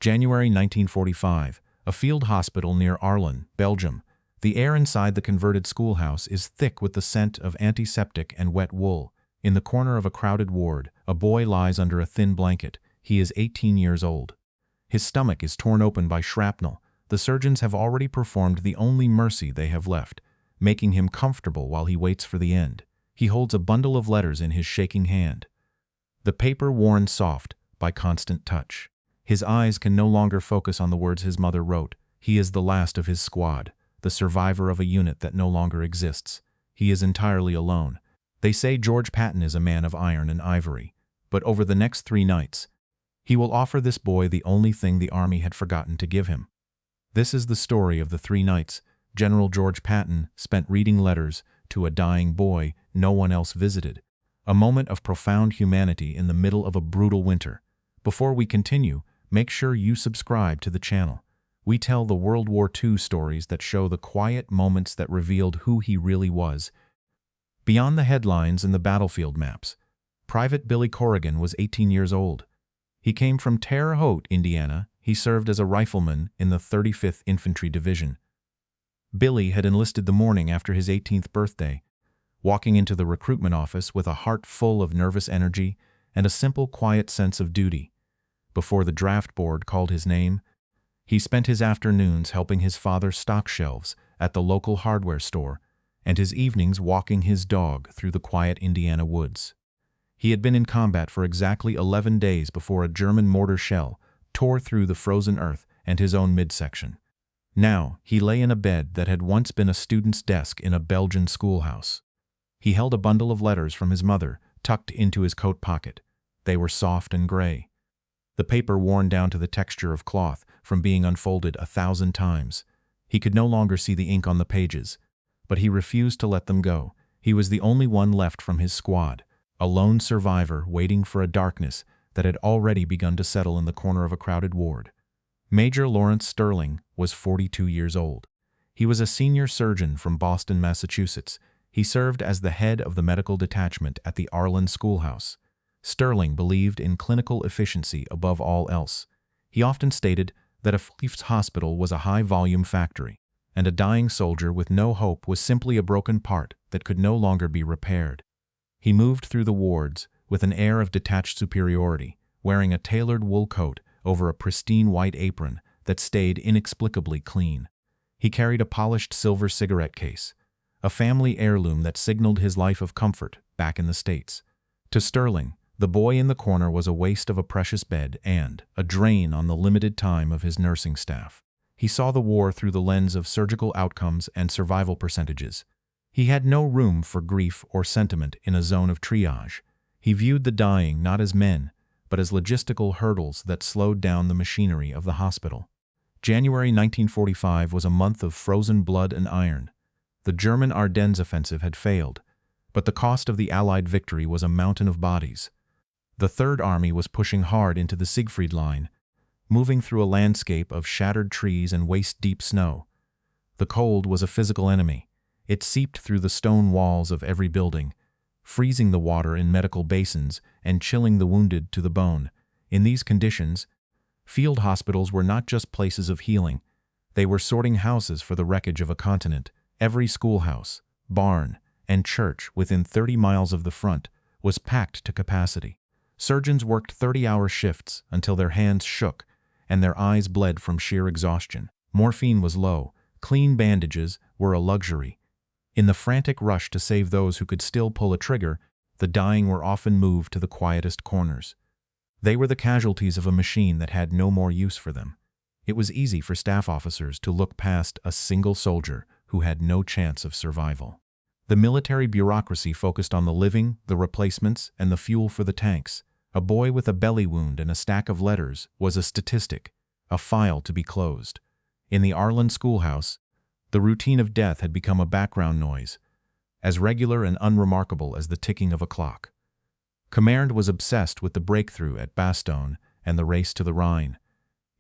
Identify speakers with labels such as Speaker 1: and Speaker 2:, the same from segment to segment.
Speaker 1: January 1945, a field hospital near Ardennes, Belgium. The air inside the converted schoolhouse is thick with the scent of antiseptic and wet wool. In the corner of a crowded ward, a boy lies under a thin blanket. He is 18 years old. His stomach is torn open by shrapnel. The surgeons have already performed the only mercy they have left, making him comfortable while he waits for the end. He holds a bundle of letters in his shaking hand, the paper worn soft by constant touch. His eyes can no longer focus on the words his mother wrote. He is the last of his squad, the survivor of a unit that no longer exists. He is entirely alone. They say George Patton is a man of iron and ivory, but over the next 3 nights, he will offer this boy the only thing the army had forgotten to give him. This is the story of the 3 nights General George Patton spent reading letters to a dying boy no one else visited. A moment of profound humanity in the middle of a brutal winter. Before we continue, make sure you subscribe to the channel. We tell the World War II stories that show the quiet moments that revealed who he really was. Beyond the headlines and the battlefield maps, Private Billy Corrigan was 18 years old. He came from Terre Haute, Indiana. He served as a rifleman in the 35th Infantry Division. Billy had enlisted the morning after his 18th birthday, walking into the recruitment office with a heart full of nervous energy and a simple, quiet sense of duty. Before the draft board called his name, he spent his afternoons helping his father stock shelves at the local hardware store and his evenings walking his dog through the quiet Indiana woods. He had been in combat for exactly 11 days before a German mortar shell tore through the frozen earth and his own midsection. Now, he lay in a bed that had once been a student's desk in a Belgian schoolhouse. He held a bundle of letters from his mother tucked into his coat pocket. They were soft and gray, the paper worn down to the texture of cloth from being unfolded 1,000 times. He could no longer see the ink on the pages, but he refused to let them go. He was the only one left from his squad, a lone survivor waiting for a darkness that had already begun to settle in the corner of a crowded ward. Major Lawrence Sterling was 42 years old. He was a senior surgeon from Boston, Massachusetts. He served as the head of the medical detachment at the Ardennes schoolhouse. Sterling believed in clinical efficiency above all else. He often stated that a hospital was a high-volume factory, and a dying soldier with no hope was simply a broken part that could no longer be repaired. He moved through the wards with an air of detached superiority, wearing a tailored wool coat over a pristine white apron that stayed inexplicably clean. He carried a polished silver cigarette case, a family heirloom that signaled his life of comfort back in the States. To Sterling, the boy in the corner was a waste of a precious bed and a drain on the limited time of his nursing staff. He saw the war through the lens of surgical outcomes and survival percentages. He had no room for grief or sentiment in a zone of triage. He viewed the dying not as men, but as logistical hurdles that slowed down the machinery of the hospital. January 1945 was a month of frozen blood and iron. The German Ardennes offensive had failed, but the cost of the Allied victory was a mountain of bodies. The Third Army was pushing hard into the Siegfried Line, moving through a landscape of shattered trees and waist-deep snow. The cold was a physical enemy. It seeped through the stone walls of every building, freezing the water in medical basins and chilling the wounded to the bone. In these conditions, field hospitals were not just places of healing. They were sorting houses for the wreckage of a continent. Every schoolhouse, barn, and church within 30 miles of the front was packed to capacity. Surgeons worked 30-hour shifts until their hands shook and their eyes bled from sheer exhaustion. Morphine was low. Clean bandages were a luxury. In the frantic rush to save those who could still pull a trigger, the dying were often moved to the quietest corners. They were the casualties of a machine that had no more use for them. It was easy for staff officers to look past a single soldier who had no chance of survival. The military bureaucracy focused on the living, the replacements, and the fuel for the tanks. A boy with a belly wound and a stack of letters was a statistic, a file to be closed. In the Ardennes schoolhouse, the routine of death had become a background noise, as regular and unremarkable as the ticking of a clock. Command was obsessed with the breakthrough at Bastogne and the race to the Rhine.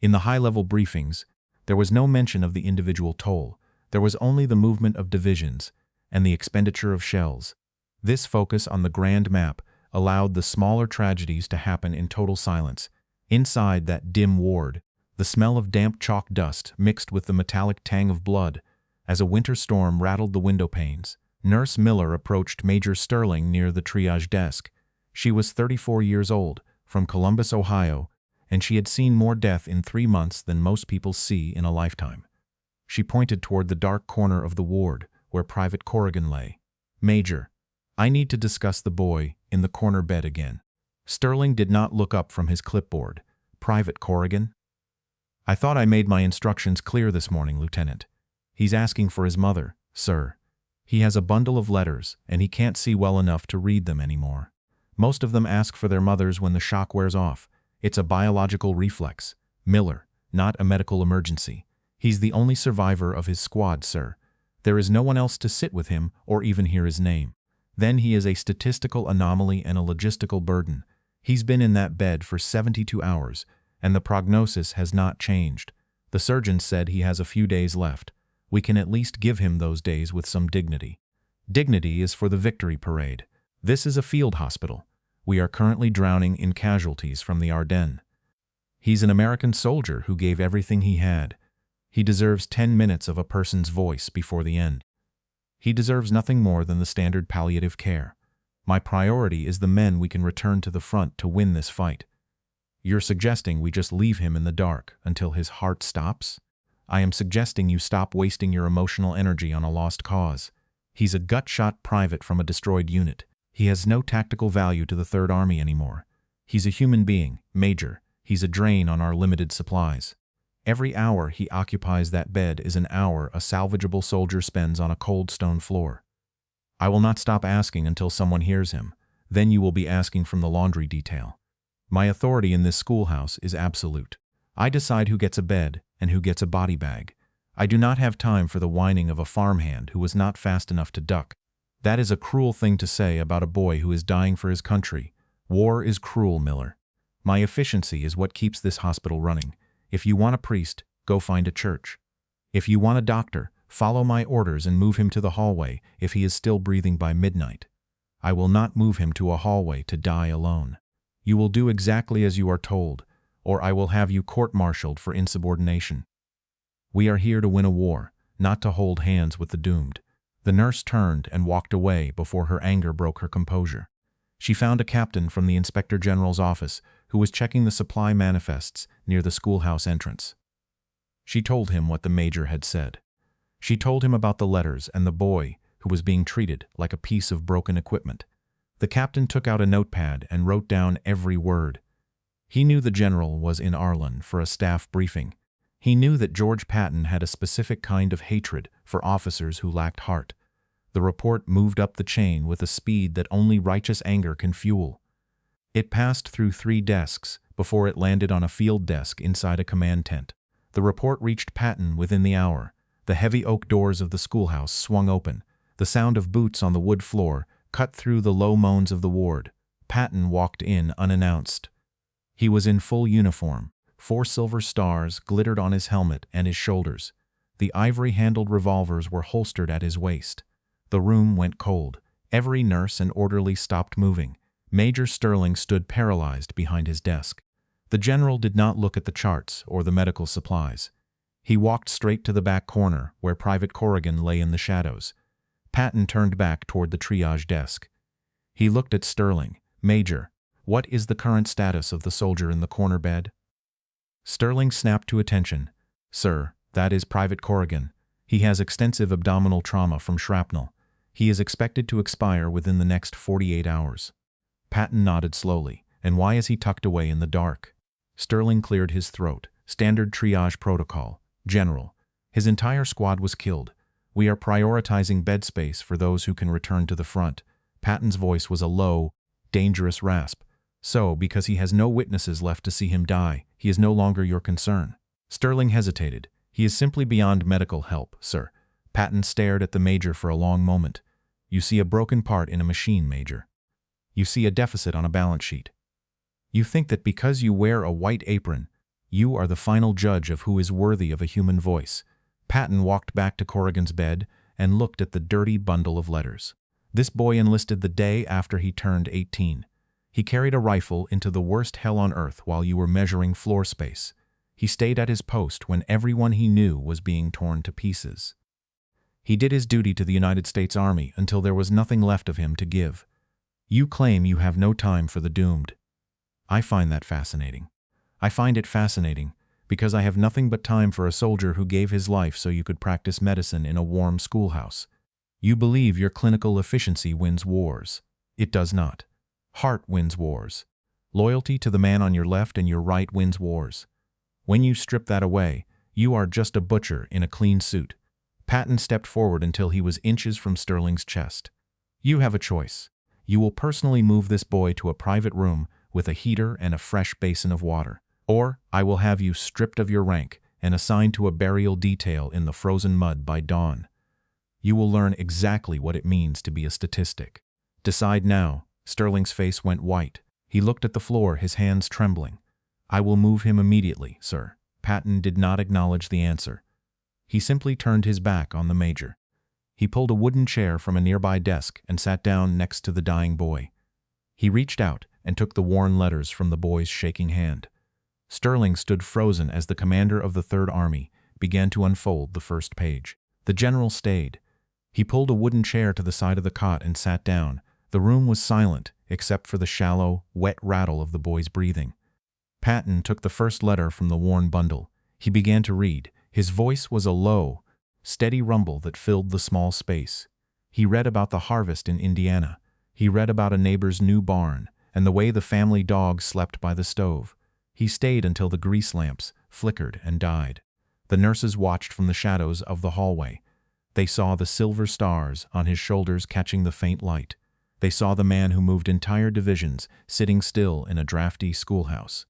Speaker 1: In the high-level briefings, there was no mention of the individual toll. There was only the movement of divisions and the expenditure of shells. This focus on the grand map allowed the smaller tragedies to happen in total silence. Inside that dim ward, the smell of damp chalk dust mixed with the metallic tang of blood. As a winter storm rattled the window panes, Nurse Miller approached Major Sterling near the triage desk. She was 34 years old, from Columbus, Ohio, and she had seen more death in 3 months than most people see in a lifetime. She pointed toward the dark corner of the ward where Private Corrigan lay. "Major, I need to discuss the boy in the corner bed again." Sterling did not look up from his clipboard. "Private Corrigan?" "I thought I made my instructions clear this morning, Lieutenant. He's asking for his mother, sir. He has a bundle of letters, and he can't see well enough to read them anymore. Most of them ask for their mothers when the shock wears off. It's a biological reflex. Miller, not a medical emergency. He's the only survivor of his squad, sir. There is no one else to sit with him or even hear his name. Then he is a statistical anomaly and a logistical burden. He's been in that bed for 72 hours, and the prognosis has not changed. The surgeon said he has a few days left. We can at least give him those days with some dignity. Dignity is for the victory parade. This is a field hospital. We are currently drowning in casualties from the Ardennes. He's an American soldier who gave everything he had. He deserves 10 minutes of a person's voice before the end. He deserves nothing more than the standard palliative care. My priority is the men we can return to the front to win this fight. You're suggesting we just leave him in the dark until his heart stops? I am suggesting you stop wasting your emotional energy on a lost cause. He's a gut-shot private from a destroyed unit. He has no tactical value to the Third Army anymore. He's a human being, Major. He's a drain on our limited supplies. Every hour he occupies that bed is an hour a salvageable soldier spends on a cold stone floor. I will not stop asking until someone hears him. Then you will be asking from the laundry detail. My authority in this schoolhouse is absolute. I decide who gets a bed and who gets a body bag. I do not have time for the whining of a farmhand who was not fast enough to duck. That is a cruel thing to say about a boy who is dying for his country. War is cruel, Miller. My efficiency is what keeps this hospital running. If you want a priest, go find a church. If you want a doctor, follow my orders and move him to the hallway if he is still breathing by midnight. I will not move him to a hallway to die alone. You will do exactly as you are told, or I will have you court-martialed for insubordination. We are here to win a war, not to hold hands with the doomed. The nurse turned and walked away before her anger broke her composure. She found a captain from the Inspector General's office who was checking the supply manifests near the schoolhouse entrance. She told him what the major had said. She told him about the letters and the boy who was being treated like a piece of broken equipment. The captain took out a notepad and wrote down every word. He knew the general was in Ardennes for a staff briefing. He knew that George Patton had a specific kind of hatred for officers who lacked heart. The report moved up the chain with a speed that only righteous anger can fuel. It passed through 3 desks before it landed on a field desk inside a command tent. The report reached Patton within the hour. The heavy oak doors of the schoolhouse swung open. The sound of boots on the wood floor cut through the low moans of the ward. Patton walked in unannounced. He was in full uniform. 4 silver stars glittered on his helmet and his shoulders. The ivory-handled revolvers were holstered at his waist. The room went cold. Every nurse and orderly stopped moving. Major Sterling stood paralyzed behind his desk. The general did not look at the charts or the medical supplies. He walked straight to the back corner where Private Corrigan lay in the shadows. Patton turned back toward the triage desk. He looked at Sterling. "Major, what is the current status of the soldier in the corner bed?" Sterling snapped to attention. "Sir, that is Private Corrigan. He has extensive abdominal trauma from shrapnel. He is expected to expire within the next 48 hours. Patton nodded slowly. "And why is he tucked away in the dark?" Sterling cleared his throat. "Standard triage protocol. General, his entire squad was killed. We are prioritizing bed space for those who can return to the front." Patton's voice was a low, dangerous rasp. "So, because he has no witnesses left to see him die, he is no longer your concern." Sterling hesitated. "He is simply beyond medical help, sir." Patton stared at the major for a long moment. "You see a broken part in a machine, Major. You see a deficit on a balance sheet. You think that because you wear a white apron, you are the final judge of who is worthy of a human voice." Patton walked back to Corrigan's bed and looked at the dirty bundle of letters. This boy enlisted the day after he turned 18. He carried a rifle into the worst hell on earth while you were measuring floor space. He stayed at his post when everyone he knew was being torn to pieces. He did his duty to the United States Army until there was nothing left of him to give. You claim you have no time for the doomed. I find that fascinating. I find it fascinating because I have nothing but time for a soldier who gave his life so you could practice medicine in a warm schoolhouse. You believe your clinical efficiency wins wars. It does not. Heart wins wars. Loyalty to the man on your left and your right wins wars. When you strip that away, you are just a butcher in a clean suit. Patton stepped forward until he was inches from Sterling's chest. You have a choice. You will personally move this boy to a private room with a heater and a fresh basin of water. Or I will have you stripped of your rank and assigned to a burial detail in the frozen mud by dawn. You will learn exactly what it means to be a statistic. Decide now. Sterling's face went white. He looked at the floor, his hands trembling. I will move him immediately, sir. Patton did not acknowledge the answer. He simply turned his back on the major. He pulled a wooden chair from a nearby desk and sat down next to the dying boy. He reached out and took the worn letters from the boy's shaking hand. Sterling stood frozen as the commander of the Third Army began to unfold the first page. The general stayed. He pulled a wooden chair to the side of the cot and sat down. The room was silent, except for the shallow, wet rattle of the boy's breathing. Patton took the first letter from the worn bundle. He began to read. His voice was a low, steady rumble that filled the small space. He read about the harvest in Indiana. He read about a neighbor's new barn and the way the family dog slept by the stove. He stayed until the grease lamps flickered and died. The nurses watched from the shadows of the hallway. They saw the silver stars on his shoulders catching the faint light. They saw the man who moved entire divisions sitting still in a drafty schoolhouse.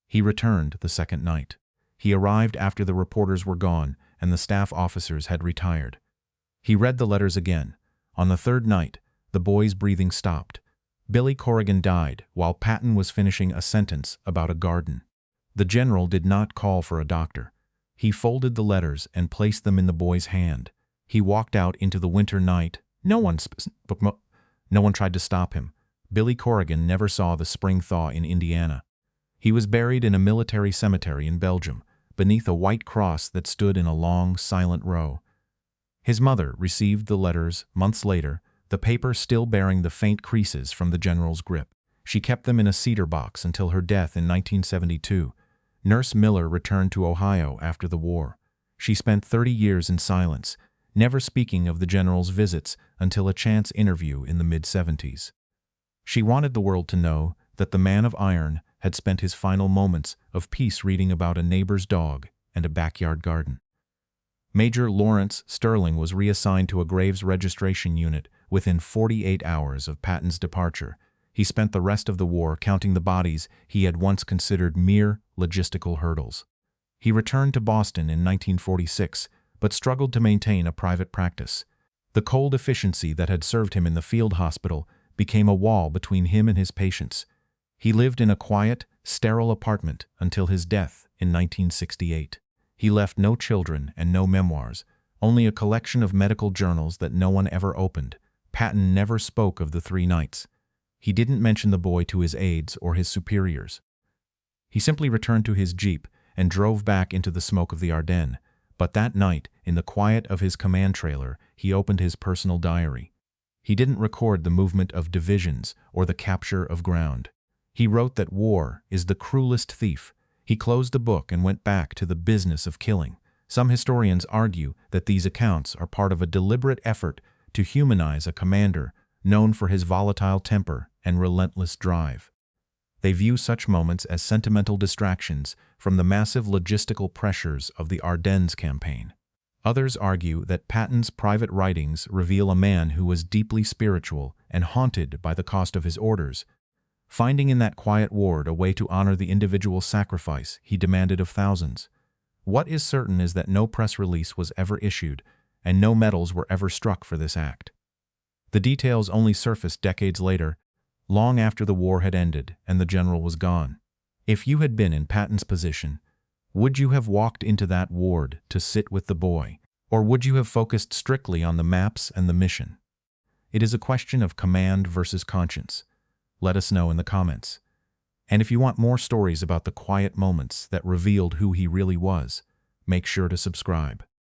Speaker 1: He returned the second night. He arrived after the reporters were gone and the staff officers had retired. He read the letters again. On the third night, the boy's breathing stopped. Billy Corrigan died while Patton was finishing a sentence about a garden. The general did not call for a doctor. He folded the letters and placed them in the boy's hand. He walked out into the winter night. No one tried to stop him. Billy Corrigan never saw the spring thaw in Indiana. He was buried in a military cemetery in Belgium, beneath a white cross that stood in a long, silent row. His mother received the letters months later, the paper still bearing the faint creases from the general's grip. She kept them in a cedar box until her death in 1972. Nurse Miller returned to Ohio after the war. She spent 30 years in silence, never speaking of the general's visits until a chance interview in the mid-70s. She wanted the world to know that the man of iron had spent his final moments of peace reading about a neighbor's dog and a backyard garden. Major Lawrence Sterling was reassigned to a graves registration unit within 48 hours of Patton's departure. He spent the rest of the war counting the bodies he had once considered mere logistical hurdles. He returned to Boston in 1946, but struggled to maintain a private practice. The cold efficiency that had served him in the field hospital became a wall between him and his patients. He lived in a quiet, sterile apartment until his death in 1968. He left no children and no memoirs, only a collection of medical journals that no one ever opened. Patton never spoke of the 3 nights. He didn't mention the boy to his aides or his superiors. He simply returned to his jeep and drove back into the smoke of the Ardennes. But that night, in the quiet of his command trailer, he opened his personal diary. He didn't record the movement of divisions or the capture of ground. He wrote that war is the cruelest thief. He closed the book and went back to the business of killing. Some historians argue that these accounts are part of a deliberate effort to humanize a commander known for his volatile temper and relentless drive. They view such moments as sentimental distractions from the massive logistical pressures of the Ardennes campaign. Others argue that Patton's private writings reveal a man who was deeply spiritual and haunted by the cost of his orders, finding in that quiet ward a way to honor the individual sacrifice he demanded of thousands. What is certain is that no press release was ever issued, and no medals were ever struck for this act. The details only surfaced decades later, long after the war had ended and the general was gone. If you had been in Patton's position, would you have walked into that ward to sit with the boy, or would you have focused strictly on the maps and the mission? It is a question of command versus conscience. Let us know in the comments. And if you want more stories about the quiet moments that revealed who he really was, make sure to subscribe.